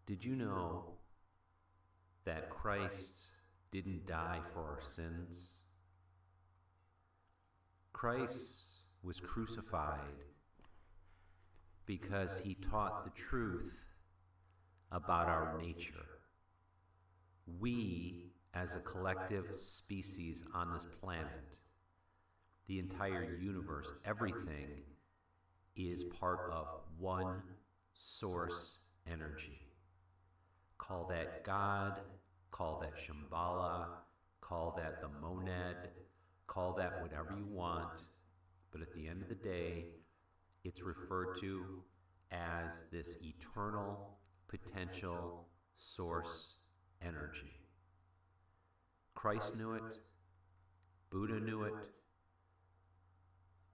Did you know that Christ didn't die for our sins? Christ was crucified because he taught the truth about our nature. We, as a collective species on this planet, the entire universe, everything is part of one source energy. Call that God, call that Shambhala, call that the monad, call that whatever you want, but at the end of the day, it's referred to as this eternal potential source energy. Christ knew it, Buddha knew it,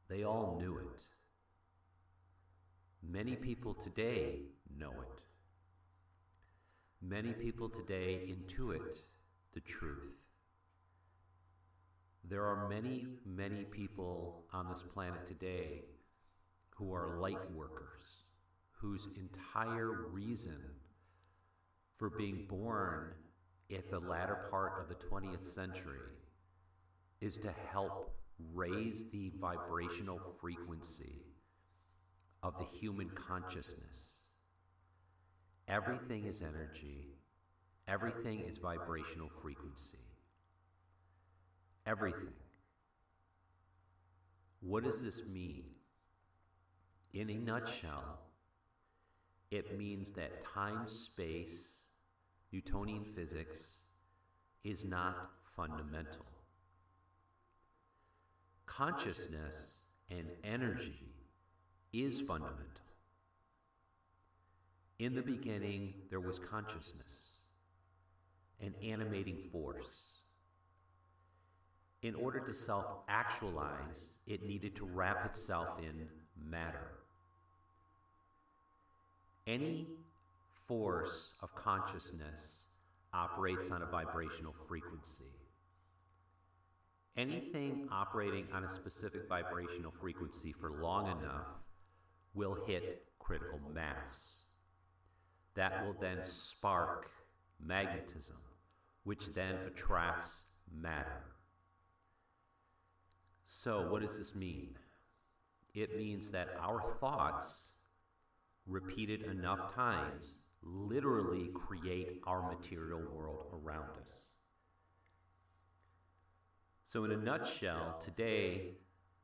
they all knew it. Many people today know it. Many people today intuit the truth. There are many, many people on this planet today who are light workers, whose entire reason for being born at the latter part of the 20th century is to help raise the vibrational frequency of the human consciousness. Everything is energy. Everything is vibrational frequency. Everything. What does this mean? In a nutshell, it means that time-space, Newtonian physics, is not fundamental. Consciousness and energy is fundamental. In the beginning, there was consciousness, an animating force. In order to self-actualize, it needed to wrap itself in matter. Any force of consciousness operates on a vibrational frequency. Anything operating on a specific vibrational frequency for long enough will hit critical mass. That will then spark magnetism, which then attracts matter. So what does this mean? It means that our thoughts, repeated enough times, literally create our material world around us. So in a nutshell, today,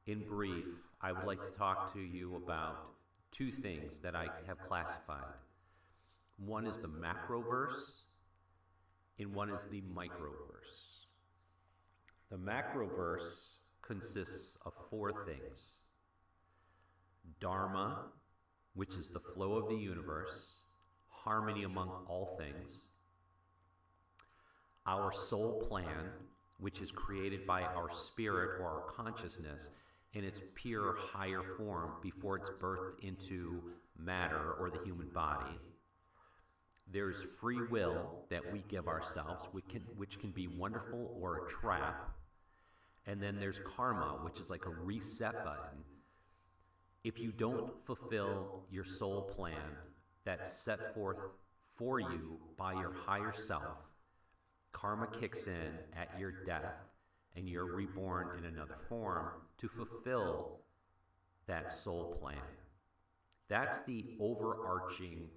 in brief, I would like to talk to you about two things that I have classified. One is the macroverse, and one is the microverse. The macroverse consists of four things: Dharma, which is the flow of the universe, harmony among all things; our soul plan, which is created by our spirit or our consciousness in its pure higher form before it's birthed into matter or the human body. There's free will that we give ourselves, which can be wonderful or a trap. And then there's karma, which is like a reset button. If you don't fulfill your soul plan that's set forth for you by your higher self, karma kicks in at your death, and you're reborn in another form to fulfill that soul plan. That's the overarching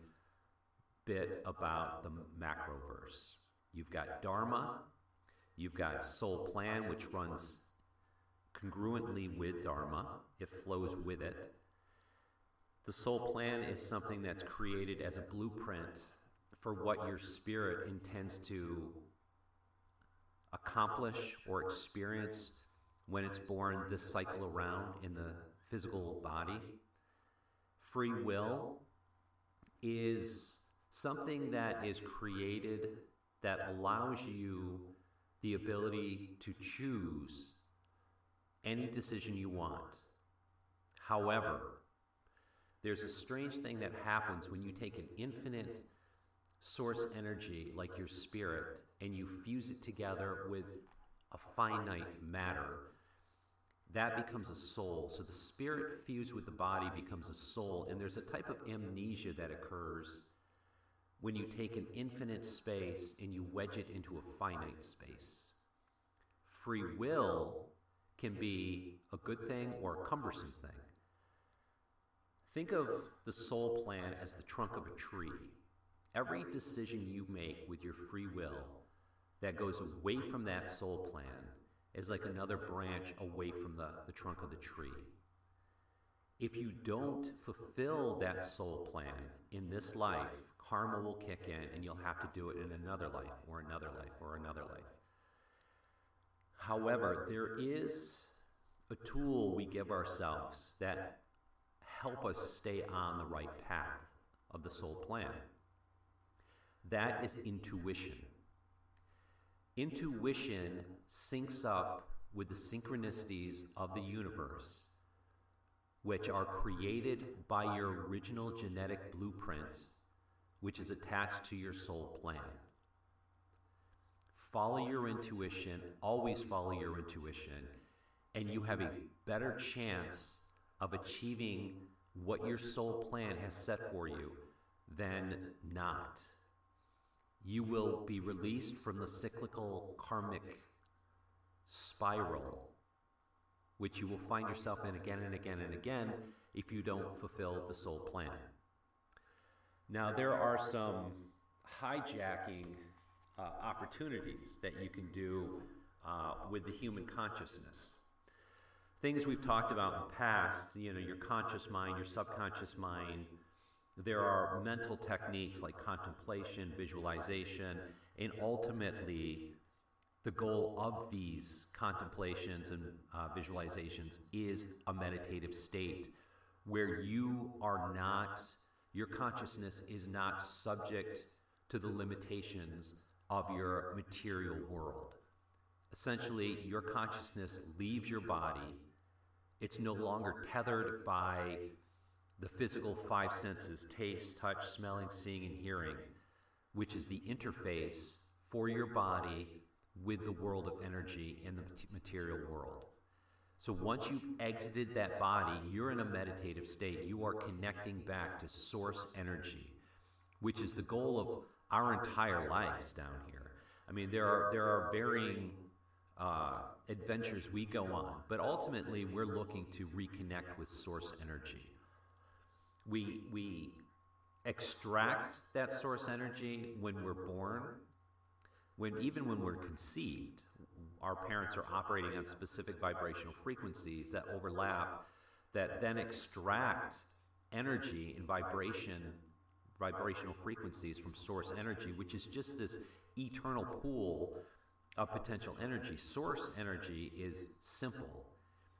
bit about the macroverse. You've got Dharma, you've got a soul plan which runs congruently with Dharma, it flows with it. The soul plan is something that's created as a blueprint for what your spirit intends to accomplish or experience when it's born this cycle around in the physical body. Free will is something that is created that allows you the ability to choose any decision you want. However, there's a strange thing that happens when you take an infinite source energy like your spirit and you fuse it together with a finite matter. That becomes a soul. So the spirit fused with the body becomes a soul, and there's a type of amnesia that occurs when you take an infinite space and you wedge it into a finite space. Free will can be a good thing or a cumbersome thing. Think of the soul plan as the trunk of a tree. Every decision you make with your free will that goes away from that soul plan is like another branch away from the trunk of the tree. If you don't fulfill that soul plan in this life, karma will kick in and you'll have to do it in another life or another life or another life. However, there is a tool we give ourselves that help us stay on the right path of the soul plan. That is intuition. Intuition syncs up with the synchronicities of the universe, which are created by your original genetic blueprint, which is attached to your soul plan. Follow your intuition, always follow your intuition, and you have a better chance of achieving what your soul plan has set for you than not. You will be released from the cyclical karmic spiral, which you will find yourself in again and again and again if you don't fulfill the soul plan. Now, there are some hijacking opportunities that you can do with the human consciousness. Things we've talked about in the past, your conscious mind, your subconscious mind. There are mental techniques like contemplation, visualization, and ultimately the goal of these contemplations and visualizations is a meditative state where your consciousness is not subject to the limitations of your material world. Essentially, your consciousness leaves your body. It's no longer tethered by the physical five senses: taste, touch, smelling, seeing, and hearing, which is the interface for your body with the world of energy in the material world. So once you've exited that body, you're in a meditative state. You are connecting back to source energy, which is the goal of our entire lives down here. I mean, there are varying adventures we go on, but ultimately we're looking to reconnect with source energy. We extract that source energy when we're born, even when we're conceived. Our parents are operating on specific vibrational frequencies that overlap, that then extract energy and vibrational frequencies from source energy, which is just this eternal pool of potential energy. Source energy is simple.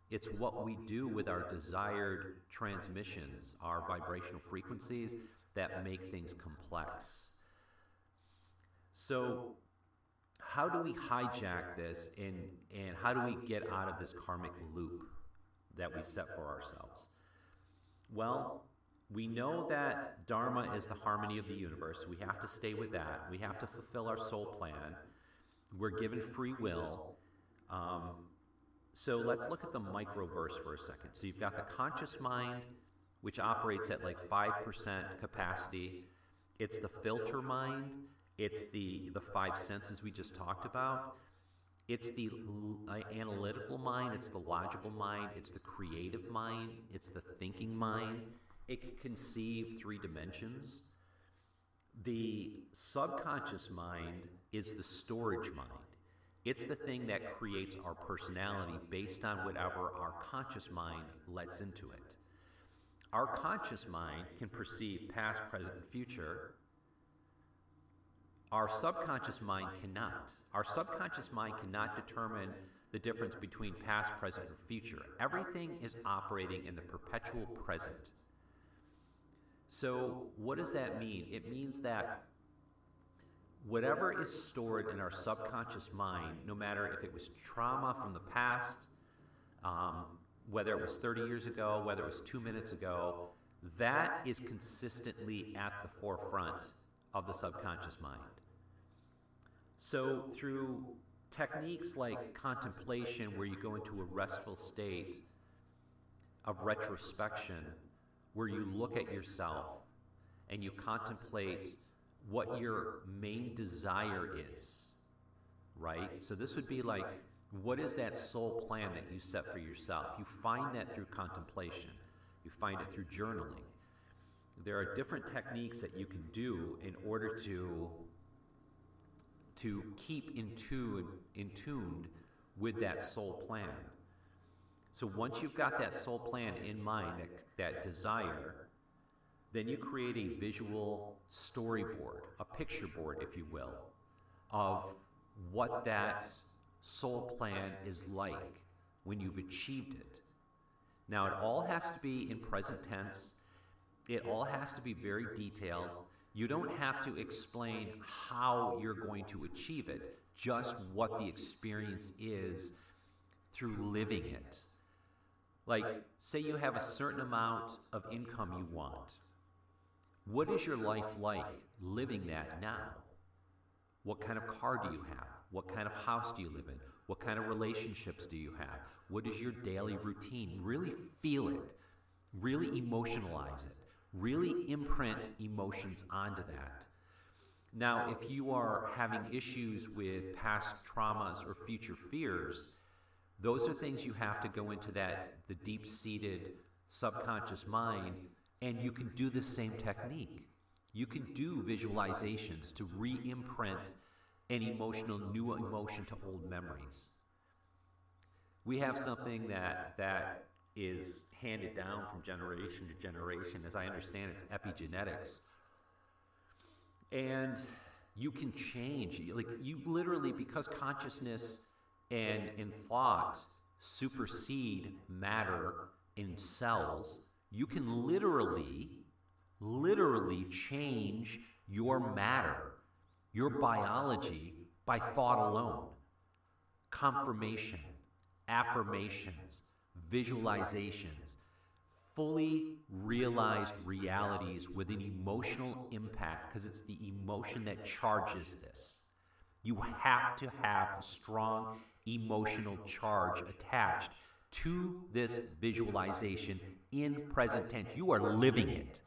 It's what we do with our desired transmissions, our vibrational frequencies that make things complex. So how do we hijack this and how do we get out of this karmic loop that we set for ourselves? Well, we know that Dharma is the harmony of the universe. We have to stay with that. We have to fulfill our soul plan. We're given free will. So let's look at the microverse for a second. So you've got the conscious mind, which operates at like 5% capacity. It's the filter mind. It's the five senses we just talked about. It's the analytical mind. It's the logical mind. It's the creative mind. It's the thinking mind. It can conceive 3 dimensions. The subconscious mind is the storage mind. It's the thing that creates our personality based on whatever our conscious mind lets into it. Our conscious mind can perceive past, present, and future. Our subconscious mind cannot. Our subconscious mind cannot determine the difference between past, present, and future. Everything is operating in the perpetual present. So what does that mean? It means that whatever is stored in our subconscious mind, no matter if it was trauma from the past, whether it was 30 years ago, whether it was 2 minutes ago, that is consistently at the forefront of the subconscious mind. So through techniques like contemplation, where you go into a restful state of retrospection, where you look at yourself and you contemplate what your main desire is, right? So this would be like, what is that soul plan that you set for yourself? You find that through contemplation. You find it through journaling. There are different techniques that you can do in order to keep in tuned with that soul plan. So once you've got that soul plan in mind, that desire, then you create a visual storyboard, a picture board, if you will, of what that soul plan is like when you've achieved it. Now, it all has to be in present tense. It all has to be very detailed. You don't have to explain how you're going to achieve it, just what the experience is through living it. Like, say you have a certain amount of income you want. What is your life like living that now? What kind of car do you have? What kind of house do you live in? What kind of relationships do you have? What is your daily routine? Really feel it. Really emotionalize it. Really imprint emotions onto that. Now, if you are having issues with past traumas or future fears, those are things you have to go into the deep-seated subconscious mind, and you can do the same technique. You can do visualizations to re-imprint an new emotion to old memories. We have something that is handed down from generation to generation. As I understand, it's epigenetics. And you can change. Like, you literally, because consciousness and thought supersede matter in cells, you can literally change your matter, your biology, by thought alone. Confirmation, affirmations, visualizations, fully realized realities with an emotional impact, because it's the emotion that charges this. You have to have a strong emotional charge attached to this visualization in present tense. You are living it.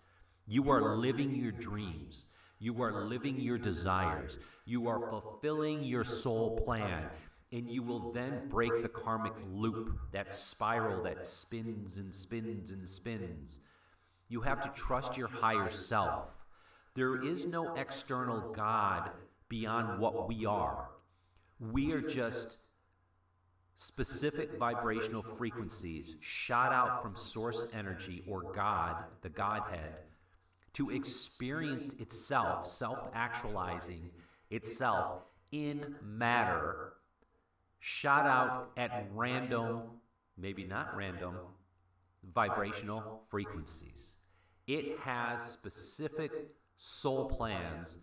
You are living your dreams. You are living your desires. You are fulfilling your soul plan. And you will then break the karmic loop, that spiral that spins and spins and spins. You have to trust your higher self. There is no external God beyond what we are. We are just specific vibrational frequencies shot out from source energy, or God, the Godhead, to experience itself, self-actualizing itself in matter, shot out at random, maybe not random, vibrational frequencies. It has specific soul plans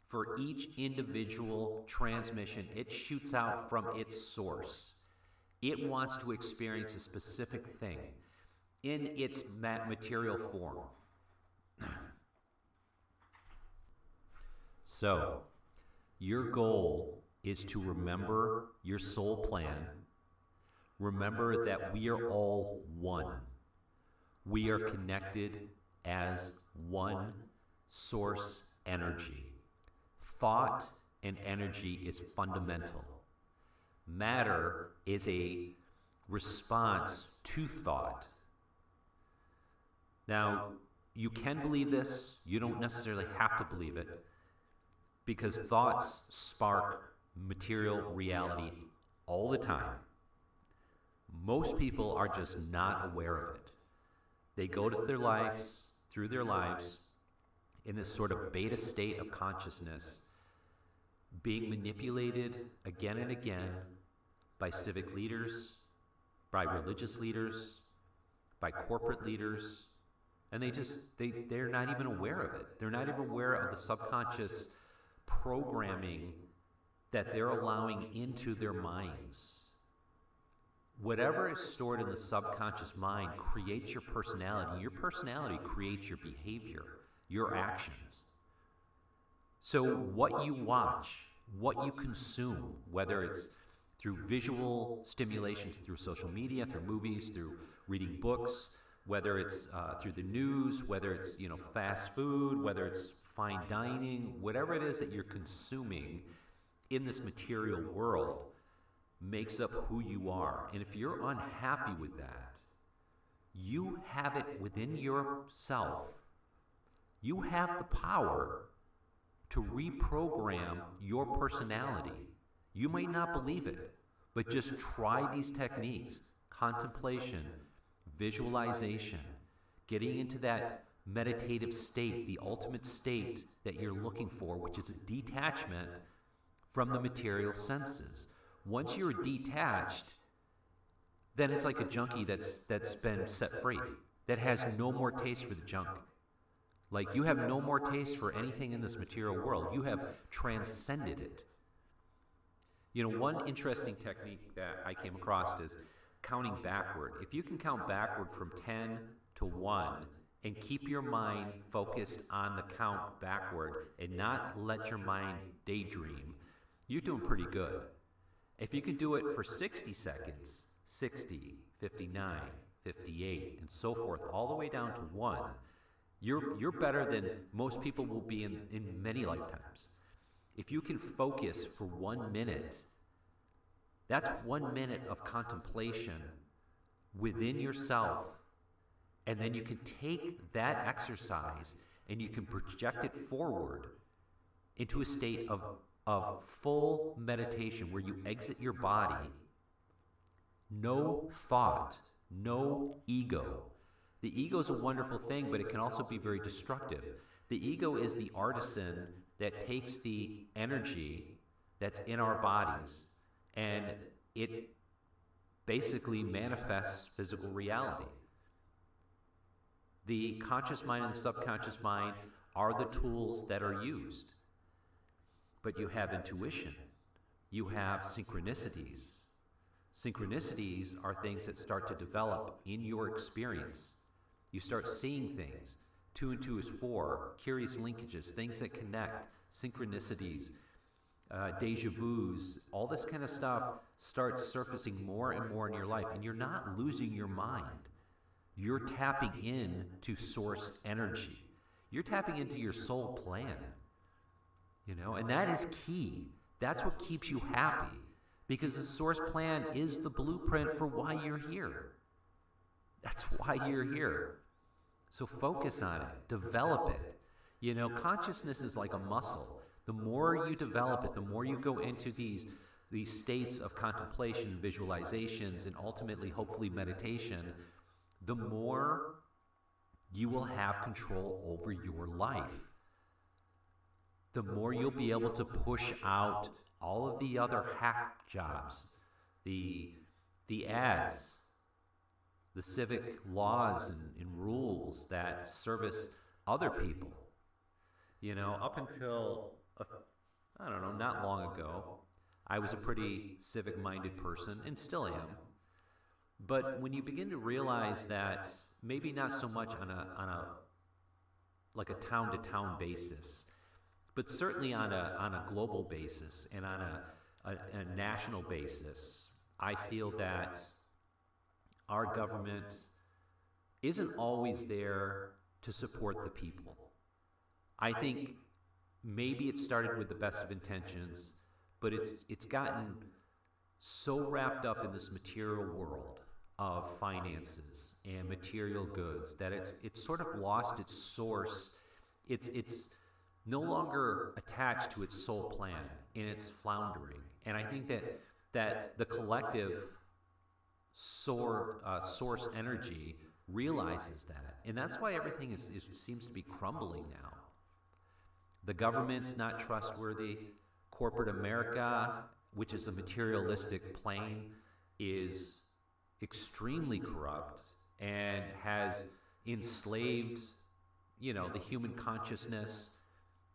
for each individual transmission. It shoots out from its source. It wants to experience a specific thing in its material form. So, your goal is to remember your soul plan. Remember that we are all one. We are connected as one source energy. Thought and energy is fundamental. Matter is a response to thought. Now, you can believe this. You don't necessarily have to believe it, because thoughts spark material reality all the time. Most people are just not aware of it. They go through their lives, in this sort of beta state of consciousness, being manipulated again and again by civic leaders, by religious leaders, by corporate leaders, and they're not even aware of it. They're not even aware of the subconscious programming that they're allowing into their minds. Whatever is stored in the subconscious mind creates your personality. Your personality creates your behavior, your actions. So what you watch, what you consume, whether it's through visual stimulation, through social media, through movies, through reading books, whether it's through the news, whether it's, fast food, whether it's fine dining, whatever it is that you're consuming in this material world makes up who you are. And if you're unhappy with that, you have it within yourself. You have the power to reprogram your personality. You might not believe it, but just try these techniques: contemplation, visualization, getting into that meditative state, the ultimate state that you're looking for, which is a detachment from the material senses. Once you're detached, then it's like a junkie that's been set free, that has no more taste for the junk. Like, you have no more taste for anything in this material world. You have transcended it. One interesting technique that I came across is counting backward. If you can count backward from 10 to 1 and keep your mind focused on the count backward and not let your mind daydream, you're doing pretty good. If you can do it for 60 seconds, 60, 59, 58, and so forth, all the way down to 1, you're better than most people will be in many lifetimes. If you can focus for 1 minute, that's 1 minute of contemplation within yourself, and then you can take that exercise and you can project it forward into a state of full meditation where you exit your body. No thought, no ego. The ego is a wonderful thing, but it can also be very destructive. The ego is the artisan that takes the energy that's in our bodies and it basically manifests physical reality. The conscious mind and the subconscious mind are the tools that are used. But you have intuition. You have synchronicities. Synchronicities are things that start to develop in your experience. You start seeing things. 2 and 2 is 4. Curious linkages, things that connect, synchronicities, deja vus, all this kind of stuff starts surfacing more and more in your life. And you're not losing your mind. You're tapping in to source energy. You're tapping into your soul plan. And that is key. That's what keeps you happy, because the source plan is the blueprint for why you're here. That's why you're here. So focus on it, develop it. Consciousness is like a muscle. The more you develop it, the more you go into these states of contemplation, visualizations, and ultimately, hopefully, meditation, the more you will have control over your life. The more you'll be able to push out all of the other hack jobs, the ads, the civic laws and rules that service other people. Up until, not long ago, I was a pretty civic-minded person, and still am. But when you begin to realize that maybe not so much on a like a town-to-town basis, but certainly on a global basis and on a national basis, I feel that our government isn't always there to support the people. I think maybe it started with the best of intentions, but it's gotten so wrapped up in this material world of finances and material goods that it's sort of lost its source. It's no longer attached to its soul plan, and it's floundering. And I think that the collective source energy realizes that, and that's why everything seems to be crumbling now. The government's not trustworthy. Corporate America, which is a materialistic plane, is extremely corrupt and has enslaved, the human consciousness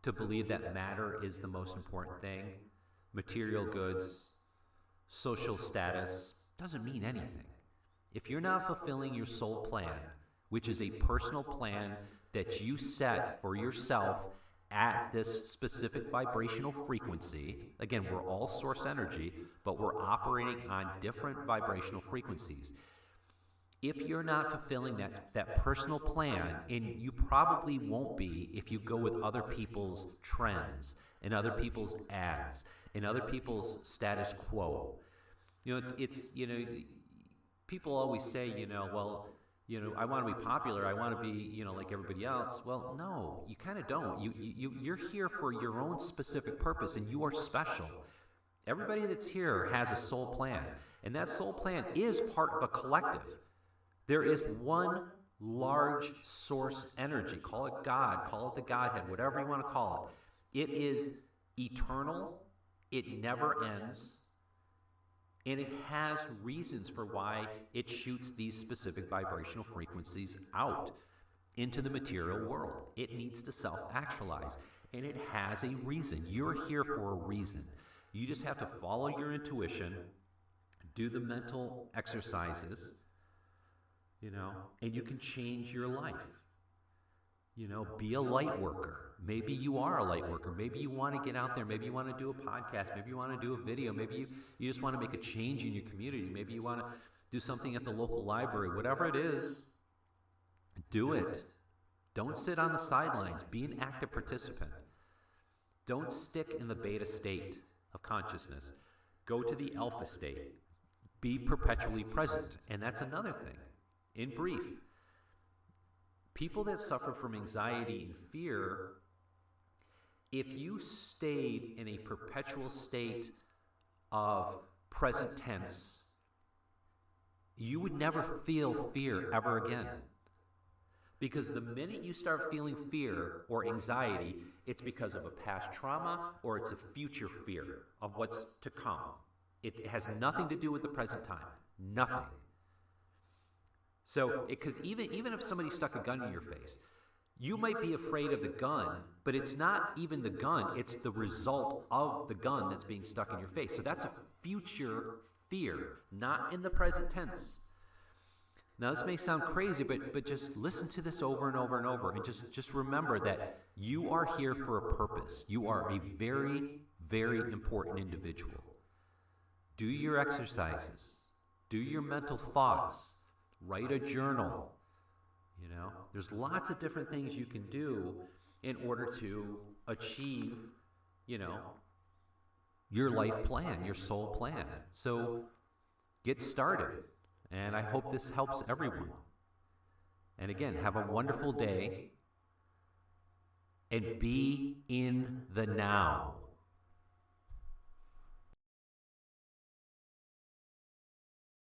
to believe that matter is the most important thing. Material goods, social status doesn't mean anything. If you're not fulfilling your soul plan, which is a personal plan that you set for yourself at this specific vibrational frequency, again, we're all source energy, but we're operating on different vibrational frequencies. If you're not fulfilling that personal plan, and you probably won't be if you go with other people's trends and other people's ads and other people's status quo. It's people always say, I want to be popular, I want to be, like everybody else. Well, no, you kind of don't. You're here for your own specific purpose, and you are special. Everybody that's here has a soul plan, and that soul plan is part of a collective. There is one large source energy. Call it God, call it the Godhead, whatever you want to call it. It is eternal, it never ends, and it has reasons for why it shoots these specific vibrational frequencies out into the material world. It needs to self-actualize, and it has a reason. You're here for a reason. You just have to follow your intuition, do the mental exercises, and you can change your life. Be a light worker. Maybe you are a light worker. Maybe you want to get out there. Maybe you want to do a podcast. Maybe you want to do a video. Maybe you just want to make a change in your community. Maybe you want to do something at the local library. Whatever it is, do it. Don't sit on the sidelines. Be an active participant. Don't stick in the beta state of consciousness. Go to the alpha state. Be perpetually present. And that's another thing. In brief, people that suffer from anxiety and fear, if you stayed in a perpetual state of present tense, you would never feel fear ever again. Because the minute you start feeling fear or anxiety, it's because of a past trauma or it's a future fear of what's to come. It has nothing to do with the present time. Nothing. So, because even if somebody stuck a gun in your face, you might be afraid of the gun, but it's not even the gun, it's the result of the gun that's being stuck in your face. So that's a future fear, not in the present tense. Now, this may sound crazy, but just listen to this over and over and over, and just remember that you are here for a purpose. You are a very, very important individual. Do your exercises. Do your mental thoughts. Write a journal. There's lots of different things you can do in order to achieve, your life plan, your soul plan. So get started. And I hope this helps everyone. And again, have a wonderful day and be in the now.